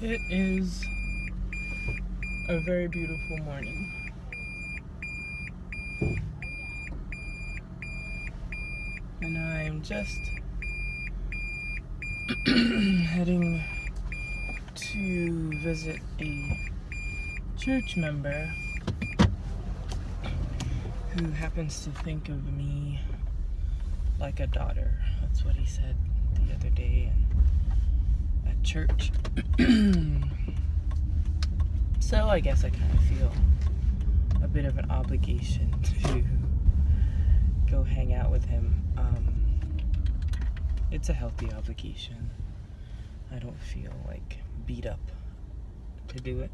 It is a very beautiful morning. And I'm just heading to visit a church member who happens to think of me like a daughter. That's what he said the other day at church. So I guess I kind of feel a bit of an obligation to go hang out with him. It's a healthy obligation. I don't feel like beat up to do it.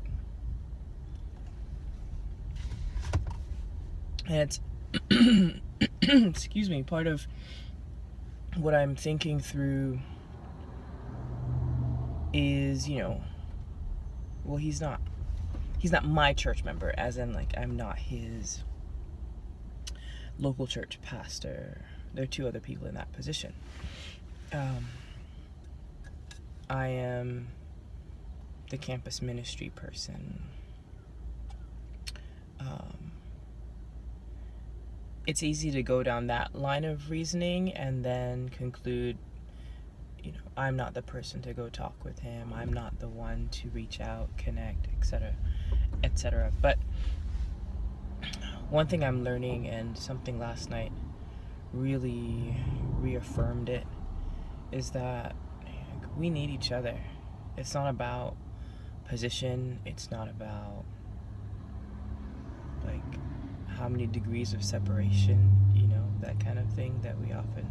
And it's excuse me, part of what I'm thinking through is, well, he's not my church member, as in, like, I'm not his local church pastor. There are two other people in that position. I am the campus ministry person. It's easy to go down that line of reasoning and then conclude, I'm not the person to go talk with him. I'm not the one to reach out, connect, etc., etc. But one thing I'm learning, and something last night really reaffirmed it, is that we need each other. It's not about position. It's not about, like, how many degrees of separation, that kind of thing that we often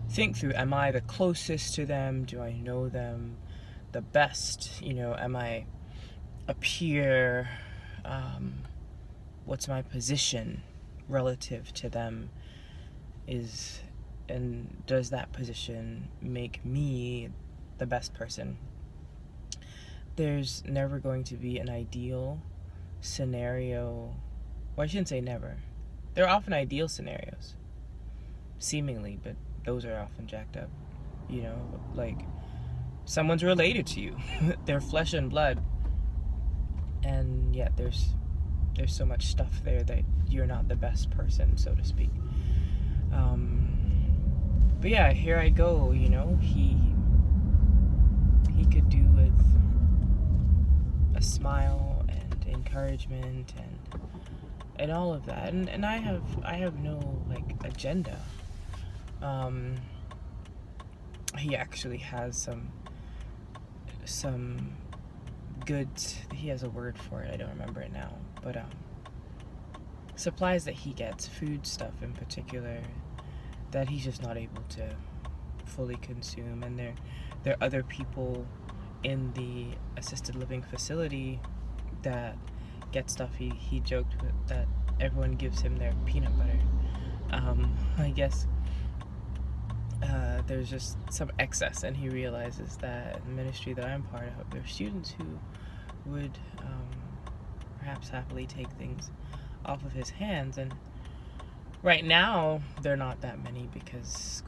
think through. Am I the closest to them? Do I know them the best? Am I a peer? What's my position relative to them? And does that position make me the best person? There's never going to be an ideal scenario. Well, I shouldn't say never. There are often ideal scenarios, seemingly, but those are often jacked up. Like, someone's related to you. They're flesh and blood. And yet there's so much stuff there that you're not the best person, so to speak. But yeah, here I go, he could do with a smile and encouragement and all of that. And I have no, like, agenda. He actually has some good, he has a word for it, I don't remember it now, but supplies that he gets, food stuff in particular, that he's just not able to fully consume. And there are other people in the assisted living facility that get stuff. He joked with that everyone gives him their peanut butter. I guess there's just some excess, and he realizes that in the ministry that I'm part of, there are students who would perhaps happily take things off of his hands. And right now they're not that many because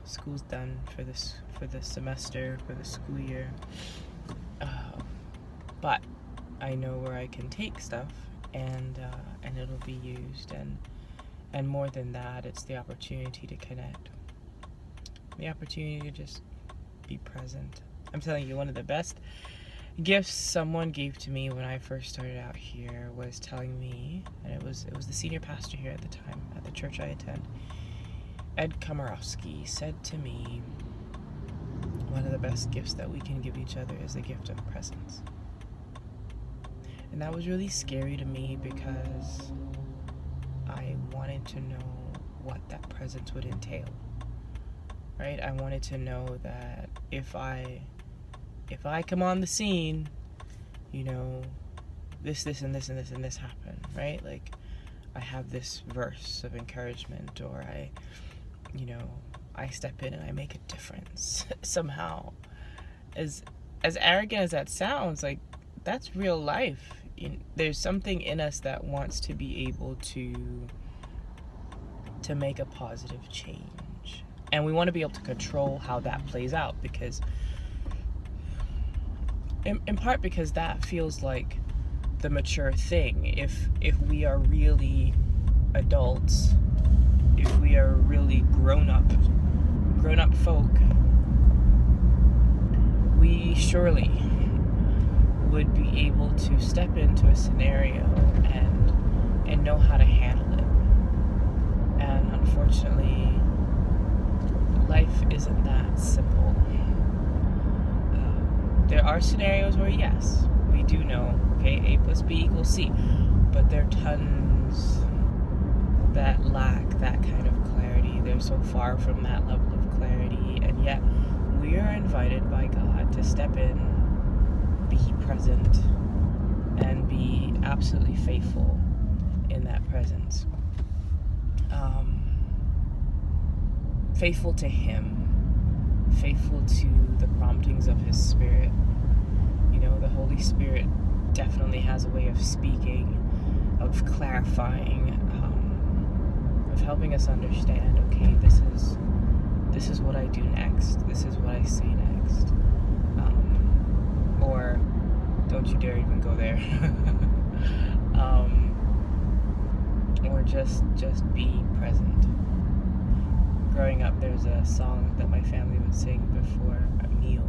school's done for the semester, for the school year. But I know where I can take stuff and it'll be used, and more than that, it's the opportunity to connect, the opportunity to just be present. I'm telling you, one of the best gifts someone gave to me when I first started out here was telling me, and it was the senior pastor here at the time at the church I attend, Ed Komarowski, said to me, one of the best gifts that we can give each other is the gift of presence. And that was really scary to me because I wanted to know what that presence would entail, right? I wanted to know that if I come on the scene, this and this and this and this happen, right? Like, I have this verse of encouragement, or I step in and I make a difference somehow. As arrogant as that sounds, like, that's real life. There's something in us that wants to be able to make a positive change. And we want to be able to control how that plays out, because in part because that feels like the mature thing. If we are really adults, if we are really grown up folk, we surely would be able to step into a scenario and know how to handle it. And unfortunately, life isn't that simple. There are scenarios where, yes, we do know, okay, A plus B equals C, but there are tons that lack that kind of clarity. They're so far from that level of clarity, and yet we are invited by God to step in, be present, and be absolutely faithful in that presence. Faithful to Him, faithful to the promptings of His Spirit. You know, the Holy Spirit definitely has a way of speaking, of clarifying, of helping us understand, okay, this is what I do next, this is what I say next, or don't you dare even go there, or just be present. Growing up, there's a song that my family would sing before a meal,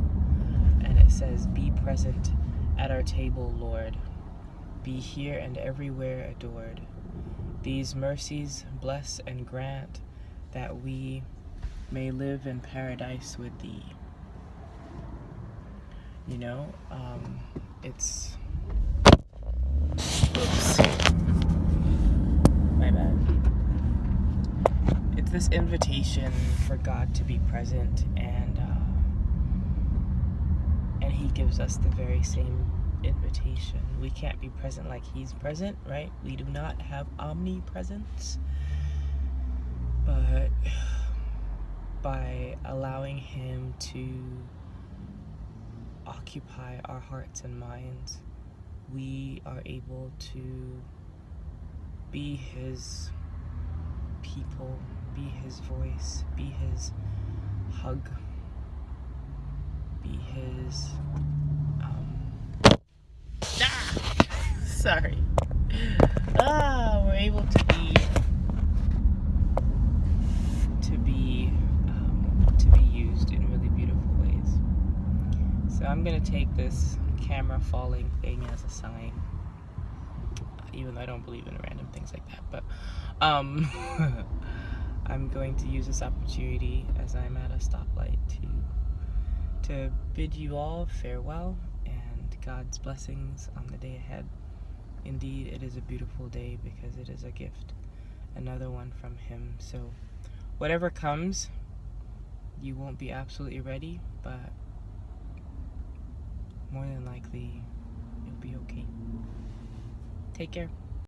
and it says, "Be present at our table, Lord. Be here and everywhere adored. These mercies bless and grant, that we may live in paradise with Thee." You know, it's... Oops. My bad. It's this invitation for God to be present, and He gives us the very same invitation. We can't be present like He's present, right? We do not have omnipresence, but by allowing Him to occupy our hearts and minds, we are able to be His people, be His voice, be His hug, be His sorry. We're able to be used in really beautiful ways. So I'm gonna take this camera falling thing as a sign, even though I don't believe in random things like that. But I'm going to use this opportunity as I'm at a stoplight to bid you all farewell and God's blessings on the day ahead. Indeed, it is a beautiful day because it is a gift, another one from Him. So whatever comes, you won't be absolutely ready, but more than likely, you'll be okay. Take care.